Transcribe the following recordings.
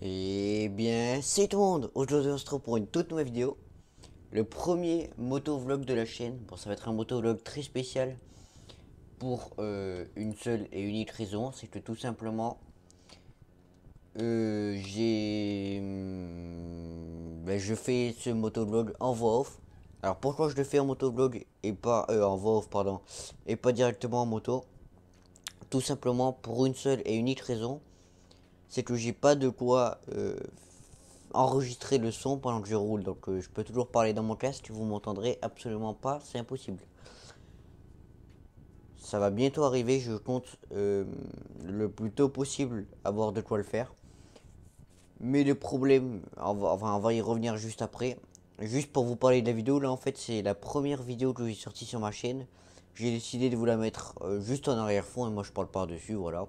Eh bien, c'est tout le monde. Aujourd'hui, on se retrouve pour une toute nouvelle vidéo. Le premier motovlog de la chaîne. Bon, ça va être un motovlog très spécial pour une seule et unique raison. C'est que tout simplement, je fais ce motovlog en voix off. Alors, pourquoi je le fais en motovlog et pas en voix off, pardon, et pas directement en moto? Tout simplement pour une seule et unique raison. C'est que j'ai pas de quoi enregistrer le son pendant que je roule. Donc je peux toujours parler dans mon casque, vous m'entendrez absolument pas, c'est impossible. Ça va bientôt arriver, je compte le plus tôt possible avoir de quoi le faire. Mais le problème, on va y revenir juste après. Juste pour vous parler de la vidéo, là en fait c'est la première vidéo que j'ai sortie sur ma chaîne. J'ai décidé de vous la mettre juste en arrière-fond et moi je parle par dessus, voilà.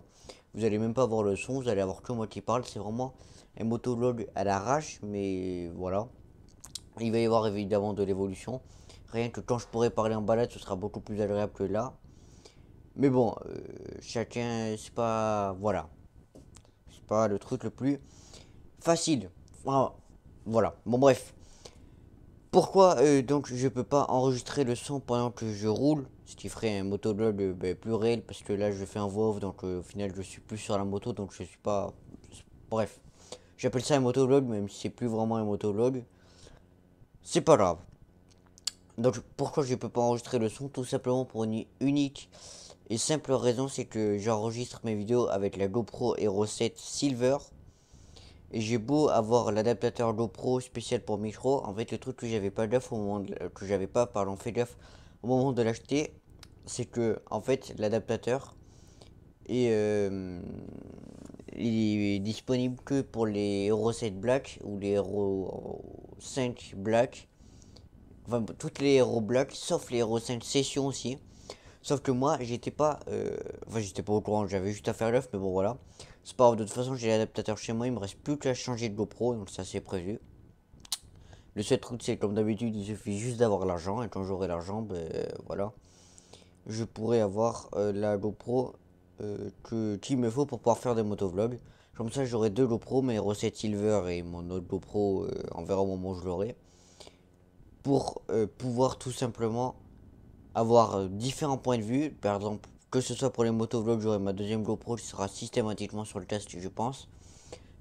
Vous allez même pas voir le son, vous allez avoir que moi qui parle, c'est vraiment un motovlog à l'arrache, mais voilà. Il va y avoir évidemment de l'évolution. Rien que quand je pourrai parler en balade, ce sera beaucoup plus agréable que là. Mais bon, chacun, c'est pas. Voilà. C'est pas le truc le plus facile. Voilà. Bon, bref. Pourquoi donc je peux pas enregistrer le son pendant que je roule? Ce qui ferait un motovlog plus réel. Parce que là, je fais un voix off. Donc au final, je suis plus sur la moto. Donc je suis pas. Bref. J'appelle ça un motovlog, même si c'est plus vraiment un motovlog. C'est pas grave. Donc pourquoi je peux pas enregistrer le son? Tout simplement pour une unique et simple raison, c'est que j'enregistre mes vidéos avec la GoPro Hero 7 Silver. Et j'ai beau avoir l'adaptateur GoPro spécial pour micro, en fait le truc que j'avais pas gaffe au moment que j'avais pas pardon fait gaffe au moment de l'acheter, c'est que en fait l'adaptateur est, il est disponible que pour les Hero 7 Black ou les Hero 5 Black. Enfin, toutes les héros black, sauf les héros 5 session aussi. Sauf que moi, j'étais pas au courant, j'avais juste à faire l'œuf, mais bon, voilà. C'est pas grave, de toute façon, j'ai l'adaptateur chez moi, il me reste plus qu'à changer de GoPro, donc ça c'est prévu. Le seul truc, c'est comme d'habitude, il suffit juste d'avoir l'argent, et quand j'aurai l'argent, voilà. Je pourrai avoir la GoPro qu'il me faut pour pouvoir faire des motovlogs. Comme ça, j'aurai deux GoPro, mes recettes Silver et mon autre GoPro, on verra au moment où je l'aurai. Pour pouvoir tout simplement avoir différents points de vue. Par exemple, que ce soit pour les motovlogs, j'aurai ma deuxième GoPro qui sera systématiquement sur le casque, je pense.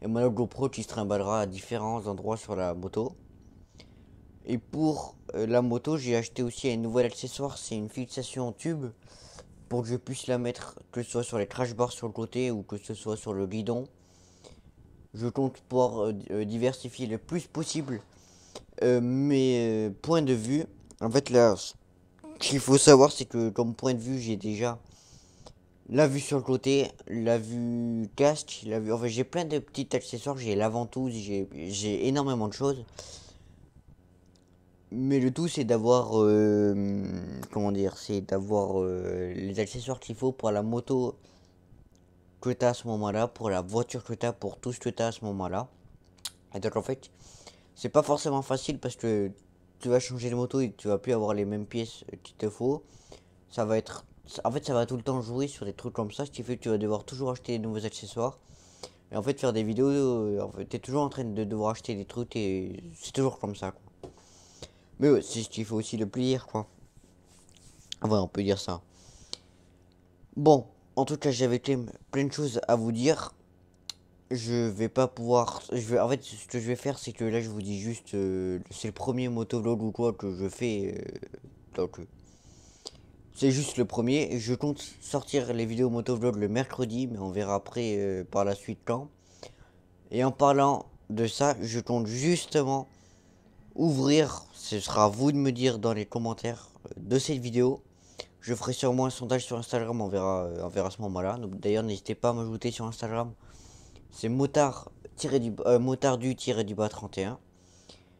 Et ma autre GoPro qui se trimballera à différents endroits sur la moto. Et pour la moto, j'ai acheté aussi un nouvel accessoire, c'est une fixation tube. Pour que je puisse la mettre, que ce soit sur les crash bars sur le côté ou que ce soit sur le guidon. Je compte pouvoir diversifier le plus possible mes points de vue. En fait, là, ce qu'il faut savoir, c'est que comme point de vue, j'ai déjà la vue sur le côté, la vue casque, la vue. Enfin, j'ai plein de petits accessoires. J'ai la ventouse, j'ai énormément de choses. Mais le tout, c'est d'avoir. Comment dire? C'est d'avoir les accessoires qu'il faut pour la moto que tu as à ce moment-là, pour la voiture que tu as, pour tout ce que tu as à ce moment-là. Et donc, en fait, c'est pas forcément facile parce que tu vas changer de moto et tu vas plus avoir les mêmes pièces qu'il te faut. Ça va être. En fait, ça va tout le temps jouer sur des trucs comme ça, ce qui fait que tu vas devoir toujours acheter de nouveaux accessoires. Et en fait, faire des vidéos, en fait, t'es toujours en train de devoir acheter des trucs et c'est toujours comme ça, quoi. Mais ouais, c'est ce qui fait aussi le plaisir, quoi. Enfin, on peut dire ça. Bon, en tout cas, j'avais quand même plein de choses à vous dire. Je vais pas pouvoir. En fait, ce que je vais faire, c'est que là, je vous dis juste. C'est le premier motovlog ou quoi que je fais. Donc, c'est juste le premier. Je compte sortir les vidéos motovlog le mercredi, mais on verra après par la suite quand. Et en parlant de ça, je compte justement ouvrir, ce sera à vous de me dire dans les commentaires de cette vidéo. Je ferai sûrement un sondage sur Instagram, on verra à ce moment-là. D'ailleurs, n'hésitez pas à m'ajouter sur Instagram. C'est motardu-du-bas 31.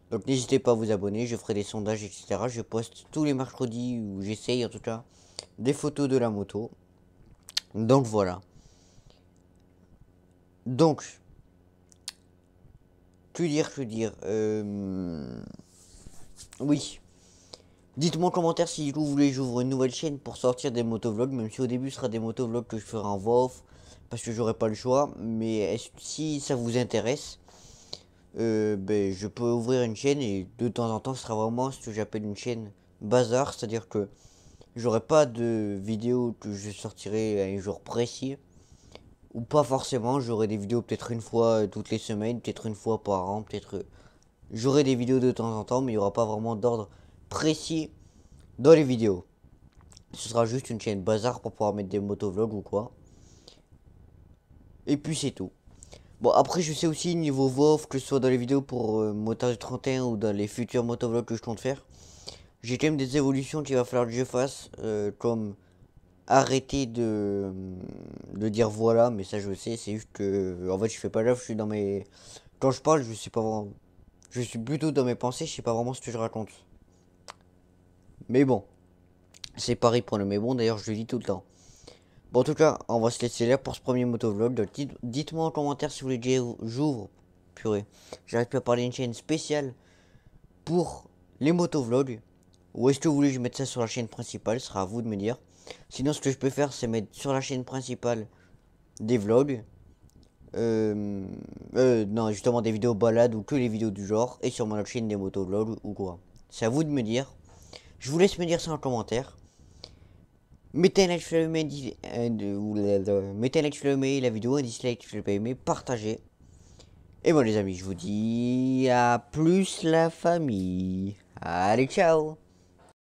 Donc n'hésitez pas à vous abonner, je ferai des sondages, etc. Je poste tous les mercredis, ou j'essaye en tout cas, des photos de la moto. Donc voilà. Donc, oui. Dites-moi en commentaire si vous voulez que j'ouvre une nouvelle chaîne pour sortir des motovlogs, même si au début ce sera des motovlogs que je ferai en voix off, parce que j'aurai pas le choix, mais si ça vous intéresse, ben, je peux ouvrir une chaîne et de temps en temps ce sera vraiment ce que j'appelle une chaîne bazar, c'est-à-dire que j'aurai pas de vidéos que je sortirai à un jour précis, ou pas forcément, j'aurai des vidéos peut-être une fois toutes les semaines, peut-être une fois par an, peut-être j'aurai des vidéos de temps en temps, mais il n'y aura pas vraiment d'ordre précis dans les vidéos. Ce sera juste une chaîne bazar pour pouvoir mettre des motovlogs ou quoi. Et puis c'est tout. Bon, après, je sais aussi niveau voix off, que ce soit dans les vidéos pour Motard du 31 ou dans les futurs motovlogs que je compte faire. J'ai quand même des évolutions qu'il va falloir que je fasse, comme arrêter de dire voilà, mais ça je sais, c'est juste que en fait je fais pas gaffe, je suis dans mes. Quand je parle, je suis pas vraiment. Je suis plutôt dans mes pensées, je sais pas vraiment ce que je raconte. Mais bon, c'est pareil pour le mais bon, d'ailleurs je le dis tout le temps. Bon, en tout cas, on va se laisser là pour ce premier motovlog. Donc, dites-moi en commentaire si vous voulez que j'ouvre. Purée, j'arrête pas à parler d'une chaîne spéciale pour les motovlogs. Ou est-ce que vous voulez que je mette ça sur la chaîne principale? Ce sera à vous de me dire. Sinon, ce que je peux faire, c'est mettre sur la chaîne principale des vlogs. Non, justement des vidéos balades ou que les vidéos du genre. Et sur mon autre chaîne des motovlogs ou quoi. C'est à vous de me dire. Je vous laisse me dire ça en commentaire. Mettez un like si vous l'avez aimé, mettez un like si vous l'avez aimé la vidéo, un dislike si vous l'avez pas aimé, partagez. Et bon les amis, je vous dis à plus la famille. Allez, ciao!